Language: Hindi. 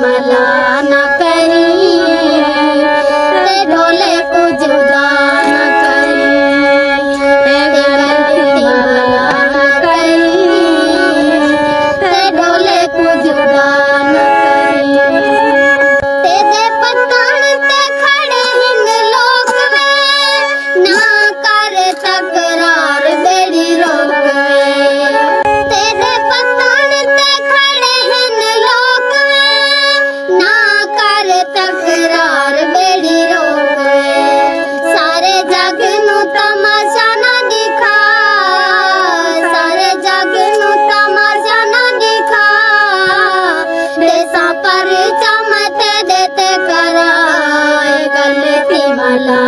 मला न करी, ते ढोले को जुदा न करी, ते गलती मला न करी, ते ढोले को जुदा न करी। तेरे पतन ते खड़े हिंद लोग वे, ना कर तकरार बेड़ी रोक वे। तेरे पतन ते खड़े हिंद लोग वे, ना कर तकरार बेड़ी रोक वे। सारे जग नू तमाशा ना दिखा, सारे जग नू तमाशा ना दिखा, देसा पर चमते देते करा, गलती मला